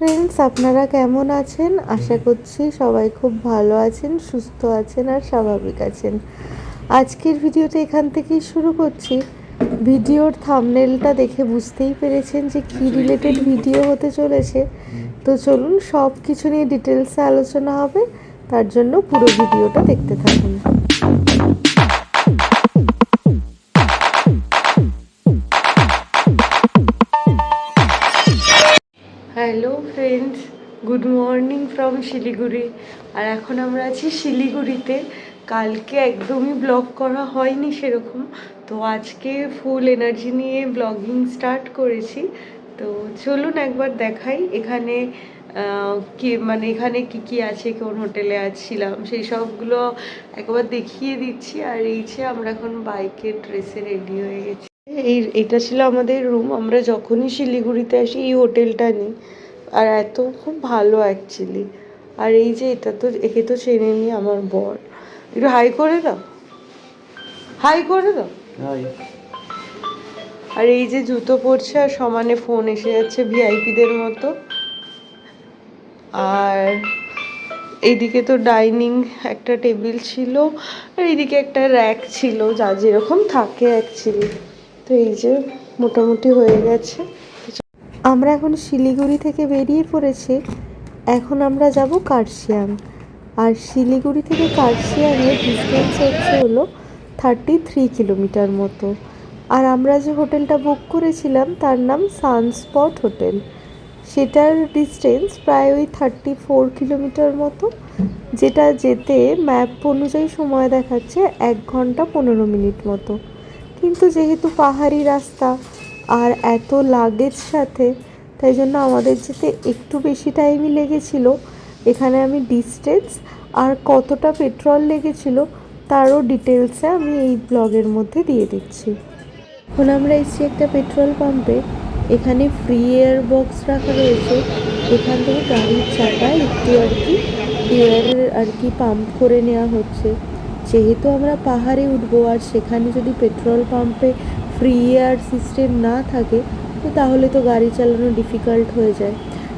Friends, আপনারা কেমন আছেন? আশা করছি সবাই খুব ভালো আছেন, সুস্থ আছেন আর স্বাভাবিক আছেন। আজকের ভিডিওটা এখান থেকেই শুরু করছি। ভিডিওর থাম্বনেলটা দেখে বুঝতেই পেরেছেন যে কী রিলেটেড ভিডিও হতে চলেছে। তো চলুন সব কিছু নিয়ে ডিটেলসে আলোচনা হবে, তার জন্য পুরো ভিডিওটা দেখতে থাকুন। Hello friends, good morning from Siliguri. আর এখন আমরা আছি শিলিগুড়িতে। কালকে একদমই ব্লগ করা হয়নি সেরকম, তো আজকে ফুল এনার্জি নিয়ে ব্লগিং স্টার্ট করেছি। তো চলুন একবার দেখাই এখানে এখানে কি আছে, কোন হোটেলে আছিলাম সেই সবগুলো একবার দেখিয়ে দিচ্ছি। আর এই যে আমরা এখন বাইকের ড্রেসে রেডি হয়ে গেছি। এটা ছিল আমাদের রুম। আমরা যখনই শিলিগুড়িতে আসি এই হোটেলটা নিই, আর খুব ভালো অ্যাকচুয়ালি। আর এই যে একে তো চেনে নি আমার বর। একটু হাই করে দাও, হাই করে দাও। আর এই যে জুতো পরছে আর সমানে ফোন এসে যাচ্ছে ভিআইপিদের মতো। আর এইদিকে তো ডাইনিং একটা টেবিল ছিল, আর এইদিকে একটা র্যাক ছিল, যা যেরকম থাকে অ্যাকচুয়ালি। তো এই যে মোটামুটি হয়ে গেছে। আমরা এখন শিলিগুড়ি থেকে বেরিয়ে পড়েছি। এখন আমরা যাব কার্শিয়াং। আর শিলিগুড়ি থেকে কার্শিয়াংয়ের ডিস্টেন্স হলো 33 কিলোমিটার মতো। আর আমরা যে হোটেলটা বুক করেছিলাম তার নাম সানস্পট হোটেল। সেটার ডিস্টেন্স প্রায় ওই 34 কিলোমিটার মতো, যেটা যেতে ম্যাপ অনুযায়ী সময় দেখাচ্ছে 1 ঘন্টা 15 মিনিট মতো। কিন্তু যেহেতু পাহাড়ি রাস্তা আর এত লাগেজ সাথে, তাই জন্য আমাদের যেতে একটু বেশি টাইমই লেগেছিল। এখানে আমি ডিস্টেন্স আর কতটা পেট্রোল লেগেছিল তারও ডিটেলসে আমি এই ব্লগের মধ্যে দিয়ে দিচ্ছি। এখন আমরা এসেছি একটা পেট্রোল পাম্পে। এখানে ফ্রি এয়ার বক্স রাখা রয়েছে। এখান থেকে গাড়ির চাকায় একটু এয়ারের পাম্প করে নেওয়া হচ্ছে। যেহেতু আমরা পাহাড়ে উঠবো আর সেখানে যদি পেট্রোল পাম্পে ফ্রি এয়ার সিস্টেম না থাকে, তো তাহলে তো গাড়ি চালানো ডিফিকাল্ট হয়ে যায়।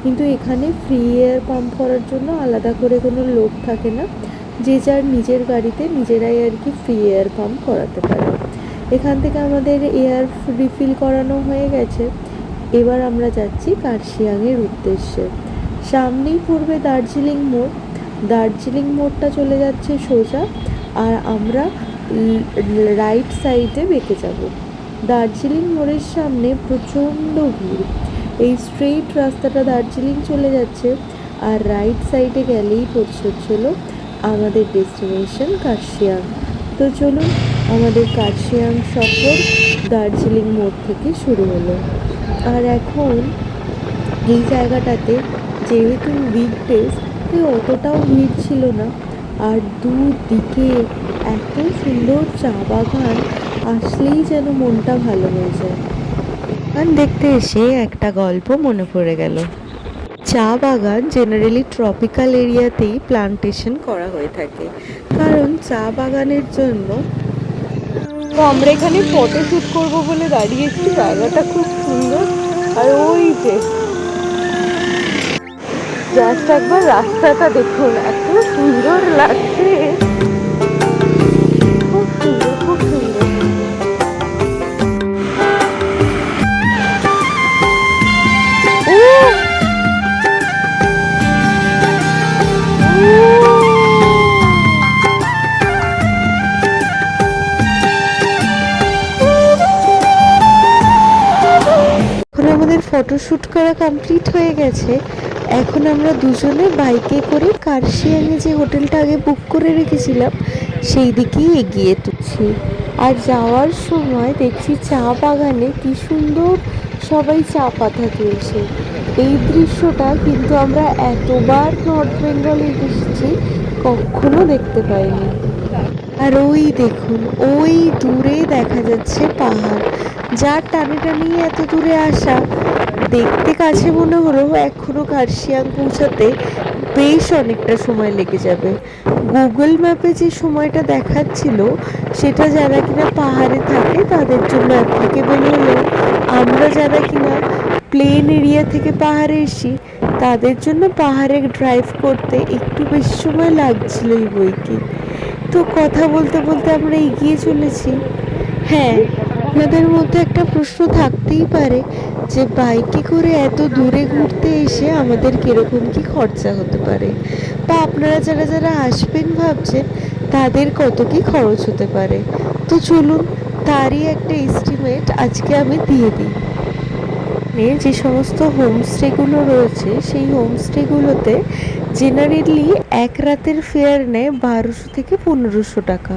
কিন্তু এখানে ফ্রি এয়ার পাম্প করার জন্য আলাদা করে কোনো লোক থাকে না, যে যার নিজের গাড়িতে নিজেরাই ফ্রি এয়ার পাম্প করাতে পারে। এখান থেকে আমাদের এয়ার রিফিল করানো হয়ে গেছে। এবার আমরা যাচ্ছি কার্শিয়াংয়ের উদ্দেশ্যে। সামনেই পড়বে দার্জিলিং মোড়। দার্জিলিং মোড়টা চলে যাচ্ছে সোজা, আর আমরা রাইট সাইডে বেঁকে যাব। দার্জিলিং মোড়ের সামনে প্রচণ্ড ভিড়। এই স্ট্রেইট রাস্তাটা দার্জিলিং চলে যাচ্ছে, আর রাইট সাইডে গেলেই পৌঁছচ্ছিল আমাদের ডেস্টিনেশন কার্শিয়াং। তো চলুন, আমাদের কার্শিয়াং সফর দার্জিলিং মোড় থেকে শুরু হলো। আর এখন এই জায়গাটাতে যেহেতু উইকডেজ, তাই অতটাও ভিড় ছিল না। আর দুদিকে এত সুন্দর চা বাগান, আসলেই যেন মনটা ভালো হয়ে যায়। বাগান দেখতে এসে একটা গল্প মনে পড়ে গেল। চা বাগান জেনারেলি ট্রপিক্যাল এরিয়াতেই প্লান্টেশন করা হয়ে থাকে, কারণ চা বাগানের জন্য। তো আমরা এখানে ফটো শ্যুট করবো বলে দাঁড়িয়েছি। জায়গাটা খুব সুন্দর। আর ওই যে জাস্ট একবার রাস্তাটা দেখুন, এত সুন্দর লাগছে, খুব সুন্দর, খুব সুন্দর। এখন আমাদের ফটোশ্যুট করা কমপ্লিট হয়ে গেছে। এখন আমরা দুজনে বাইকে করে কার্শিয়াংয়ে যে হোটেলটা আগে বুক করে রেখেছিলাম সেই দিকেই এগিয়ে তুলছি। আর যাওয়ার সময় দেখছি চা বাগানে কি সুন্দর সবাই চা পাতা তুলছে। এই দৃশ্যটা কিন্তু আমরা এতবার নর্থ বেঙ্গলে এসেছি, কখনো দেখতে পাইনি। আর ওই দেখুন, ওই দূরে দেখা যাচ্ছে পাহাড়, যার টানে টানেই এত দূরে আসা। দেখতে কাছে মনে হলো এখনো কার্শিয়াং পৌঁছাতে বেশ অনেকটা সময় লেগে যাবে। গুগল ম্যাপে যে সময়টা দেখাচ্ছিল সেটা যারা কিনা পাহাড়ে থাকে তাদের জন্য অ্যাপ্লিকেবল হলেও আমরা যারা কিনা প্লেন এরিয়া থেকে পাহাড়ে এসি তাদের জন্য পাহাড়ে ড্রাইভ করতে একটু বেশি সময় লাগছিলই বই কি। তো কথা বলতে বলতে আমরা এগিয়ে চলেছি। হ্যাঁ, আপনাদের মধ্যে একটা প্রশ্ন থাকতেই পারে যে বাইকে করে এত দূরে ঘুরতে এসে আমাদের কিরকম কি খরচা হতে পারে, বা আপনারা যারা যারা আসবেন ভাবছেন তাদের কত কি খরচ হতে পারে। তো চলুন তারই একটা এস্টিমেট আজকে আমি দিয়ে দিই। যে সমস্ত হোমস্টেগুলো রয়েছে সেই হোমস্টেগুলোতে জেনারেলি এক রাতের ফেয়ার নেয় 1200 থেকে 1500 টাকা।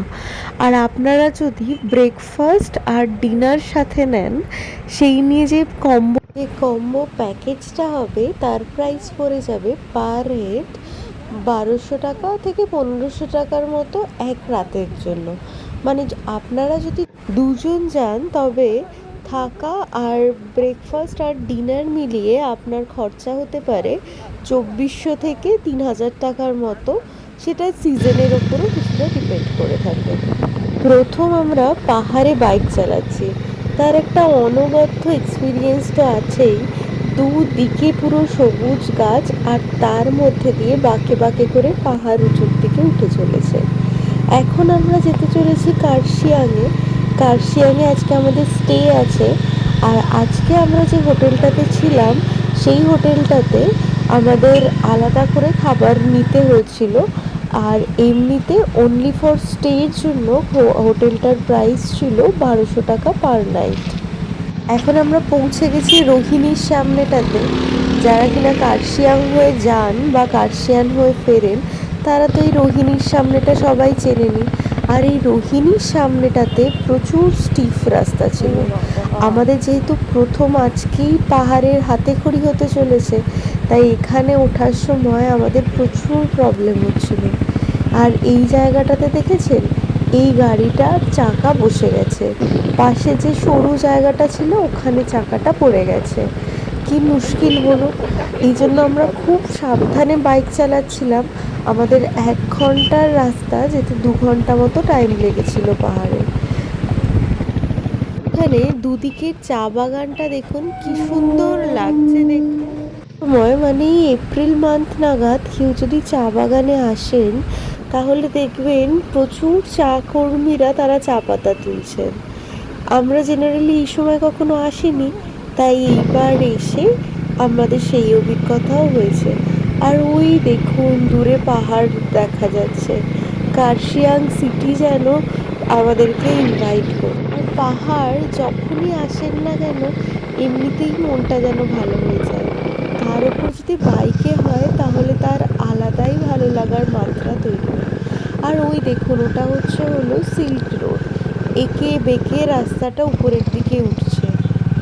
আর আপনারা যদি ব্রেকফাস্ট আর ডিনার সাথে নেন, সেই নিয়ে যে কম্বো প্যাকেজটা হবে তার প্রাইস পড়ে যাবে পার হেড 1200 টাকা থেকে 1500 টাকার মতো এক রাতের জন্য। মানে আপনারা যদি দুজন যান তবে থাকা আর ব্রেকফাস্ট আর ডিনার মিলিয়ে আপনার খরচা হতে পারে 2400 থেকে 3000 টাকার মতো। সেটা সিজনের ওপরও কিছুটা ডিপেন্ড করে থাকে। প্রথম আমরা পাহাড়ে বাইক চালাচ্ছি, তার একটা অনবদ্য এক্সপিরিয়েন্স তো আছেই। দুদিকে পুরো সবুজ গাছ, আর তার মধ্যে দিয়ে বাঁকে বাঁকে করে পাহাড় উঁচুর দিকে উঠে চলেছে। এখন আমরা যেতে চলেছি কার্শিয়াংয়ে। কার্শিয়াংয়ে আজকে আমাদের স্টে আছে। আর আজকে আমরা যে হোটেলটাতে ছিলাম সেই হোটেলটাতে আমাদের আলাদা করে খাবার নিতে হয়েছিল। আর এমনিতে অনলি ফর স্টের জন্য হোটেলটার প্রাইস ছিল 1200 টাকা পার নাইট। এখন আমরা পৌঁছে গেছি রোহিণীর সামনেটাতে। যারা কিনা কার্শিয়াং হয়ে যান বা কার্শিয়াং হয়ে ফেরেন তারা তো এই রোহিণীর সামনেটা সবাই চেনেনি। আর এই রোহিণীর সামনেটাতে প্রচুর স্টিফ রাস্তা ছিল। আমাদের যেহেতু প্রথম আজকেই পাহাড়ের হাতে খড়ি হতে চলেছে, তাই এখানে ওঠার সময় আমাদের প্রচুর প্রবলেম হচ্ছিল। আর এই জায়গাটাতে দেখেছেন এই গাড়িটার চাকা বসে গেছে, পাশে যে সরু জায়গাটা ছিল ওখানে চাকাটা পড়ে গেছে। কি মুশকিল হলো। এই জন্য আমরা খুব সাবধানে বাইক চালাচ্ছিলাম। আমাদের 1 ঘন্টার রাস্তা যেতে 2 ঘন্টা মতো টাইম লেগেছিল পাহাড়ে। এখানে দুদিকের চা বাগানটা দেখুন কি সুন্দর লাগছে দেখতে। সময় মানে এপ্রিল মান্থ নাগাদ কেউ যদি চা বাগানে আসেন তাহলে দেখবেন প্রচুর চা কর্মীরা তারা চা পাতা তুলছেন। আমরা জেনারেলি এই সময় কখনো আসিনি, তাই এইবার এসে আমাদের সেই অভিজ্ঞতাও হয়েছে। আর ওই দেখুন দূরে পাহাড় দেখা যাচ্ছে। কার্শিয়াং সিটি যেন আমাদেরকে ইনভাইট করে। আর পাহাড় যখনই আসেন না কেন এমনিতেই মনটা যেন ভালো হয়ে যায়। তার উপর যদি বাইকে হয় তাহলে তার আলাদাই ভালো লাগার মাত্রা তৈরি হয়। আর ওই দেখুন ওটা হলো সিল্ক রোড। এঁকে বেঁকে রাস্তাটা উপরের দিকে উঠছে,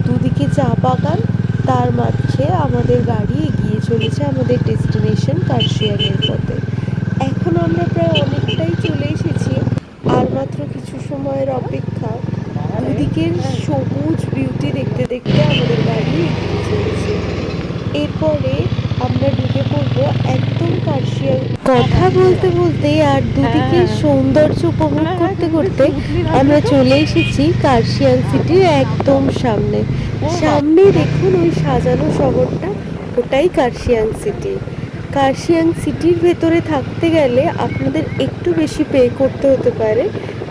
দুদিকে চা বাগান, তার মাঝে আমাদের গাড়ি এগিয়ে চলেছে আমাদের ডেস্টিনেশন কার্শিয়াংয়ের পথে। এখন আমরা প্রায় অনেকটাই চলে এসেছি, আর মাত্র কিছু সময়ের অপেক্ষা। দুদিকের সবুজ বিউটি দেখতে দেখতে আমাদের গাড়ি এগিয়ে চলেছে। এরপরে আমরা ঢুকে পড়বো একদম কার্শিয়াং। কথা বলতে বলতে আর দুদিকে সৌন্দর্য উপভোগ করতে করতে আমরা চলে এসেছি কার্শিয়াং সিটির একদম সামনে। সামনেই দেখুন ওই সাজানো শহরটা, ওটাই কার্শিয়াং সিটি। কার্শিয়াং সিটির ভেতরে থাকতে গেলে আপনাদের একটু বেশি পে করতে হতে পারে,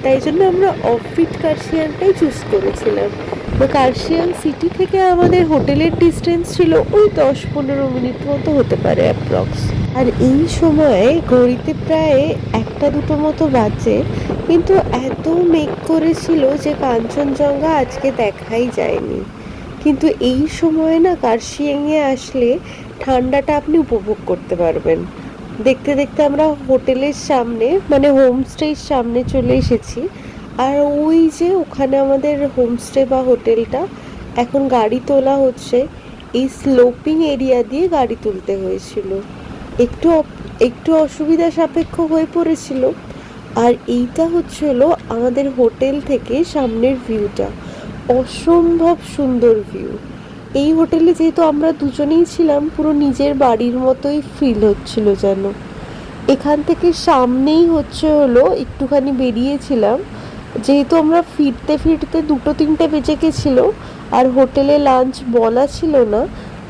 তাই জন্য আমরা অফবিট কার্শিয়াংটাই চুজ করেছিলাম। তো কার্শিয়াং সিটি থেকে আমাদের হোটেলের ডিস্টেন্স ছিল ওই 10-15 মিনিট মতো হতে পারে অ্যাপ্রক্স। আর এই সময়ে ঘড়িতে প্রায় 1-2 মতো বাজে, কিন্তু এত মেঘ করেছিল যে কাঞ্চনজঙ্ঘা আজকে দেখাই যায়নি। কিন্তু এই সময়ে না কার্শিয়াংয়ে আসলে ঠান্ডাটা আপনি উপভোগ করতে পারবেন। দেখতে দেখতে আমরা হোটেলের সামনে মানে হোমস্টের সামনে চলে এসেছি। আর ওই যে ওখানে আমাদের হোমস্টে বা হোটেলটা, এখন গাড়ি তোলা হচ্ছে। এই স্লোপিং এরিয়া দিয়ে গাড়ি তুলতে হয়েছিল, একটু একটু অসুবিধা সাপেক্ষ হয়ে পড়েছিল। আর এইটা হলো আমাদের হোটেল থেকে সামনের ভিউটা, অসম্ভব সুন্দর ভিউ। এই হোটেলে যেহেতু আমরা দুজনেই ছিলাম পুরো নিজের বাড়ির মতোই ফিল হচ্ছিল যেন। এখান থেকে সামনেই হলো একটুখানি বেরিয়েছিলাম, যেহেতু আমরা ফিরতে ফিরতে 2-3টে বেজে গেছিলো আর হোটেলে লাঞ্চ বলা ছিল না,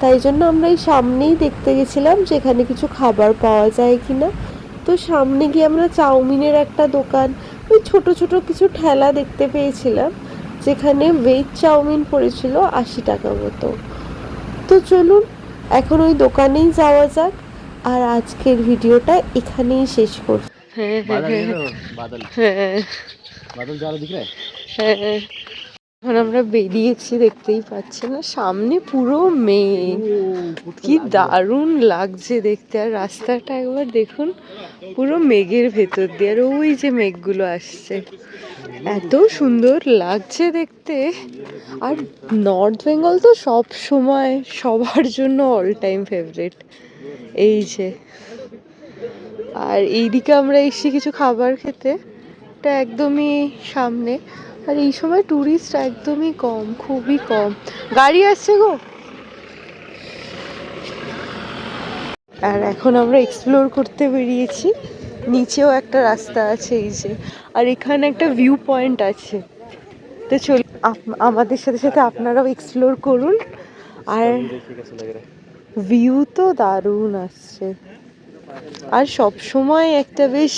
তাই জন্য আমরা এই সামনেই দেখতে গেছিলাম যে এখানে কিছু খাবার পাওয়া যায় কিনা। তো সামনে গিয়ে আমরা চাউমিনের একটা দোকান, ওই ছোট ছোট কিছু ঠেলা দেখতে পেয়েছিলাম, যেখানে ভেজ চাউমিন পড়েছিল 80 টাকা মতো। তো চলুন এখন ওই দোকানেই যাওয়া যাক, আর আজকের ভিডিওটা এখানেই শেষ করছি। হ্যাঁ হ্যাঁ হ্যাঁ, এখন আমরা বেরিয়েছি, দেখতেই পাচ্ছি না সামনে পুরো মেঘ, কি দারুণ লাগছে দেখতে। আর রাস্তাটা একবার দেখুন, পুরো মেঘের ভেতর দিয়ে, আর ওই যে মেঘগুলো আসছে, এত সুন্দর লাগছে দেখতে। আর নর্থ বেঙ্গল তো সব সময় সবার জন্য অল টাইম ফেভারিট। এই যে, আর এইদিকে আমরা এসেছি কিছু খাবার খেতে, এটা একদমই সামনে। আর এই সময় টুরিস্ট একদমই কম, খুবই কম। গাড়ি আসছে গো। আর এখন আমরা এক্সপ্লোর করতে বেরিয়েছি, নিচেও একটা রাস্তা আছে এই যে, আর এখানে একটা ভিউ পয়েন্ট আছে। তো চল, আমাদের সাথে সাথে আপনারাও এক্সপ্লোর করুন। আর ভিউ তো দারুণ আসছে। আর সব সময় একটা বেশ,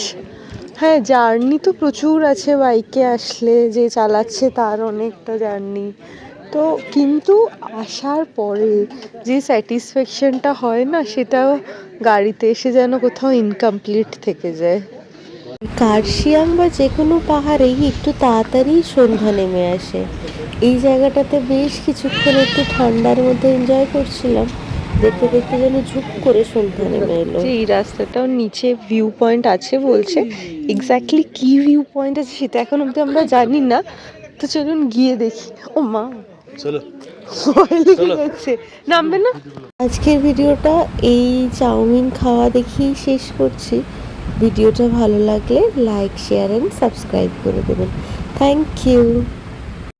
হ্যাঁ জার্নি তো প্রচুর আছে বাইকে আসলে, যে চালাচ্ছে তার অনেকটা জার্নি তো, কিন্তু আসার পরে যে স্যাটিসফ্যাকশনটা হয় না, সেটাও গাড়িতে এসে যেন কোথাও ইনকমপ্লিট থেকে যায়। কার্শিয়াং বা যে কোনো পাহাড়েই একটু তাড়াতাড়ি সন্ধ্যা নেমে আসে। এই জায়গাটাতে বেশ কিছুক্ষণ একটু ঠান্ডার মধ্যে এনজয় করছিলাম, দেখতে দেখতে যেন ঝুপ করে সন্ধ্যা নেমে এলো। এই রাস্তাটাও নিচে ভিউ পয়েন্ট আছে বলছে, এক্স্যাক্টলি কি ভিউ পয়েন্ট আছে সেটা এখন অব্দি আমরা জানি না। তো চলুন গিয়ে দেখি। ও মা, চলো নামবে না। আজকের ভিডিওটা এই চাউমিন খাওয়া দেখেই শেষ করছি। ভিডিওটা ভালো লাগলে লাইক, শেয়ার অ্যান্ড সাবস্ক্রাইব করে দেবেন। Thank you.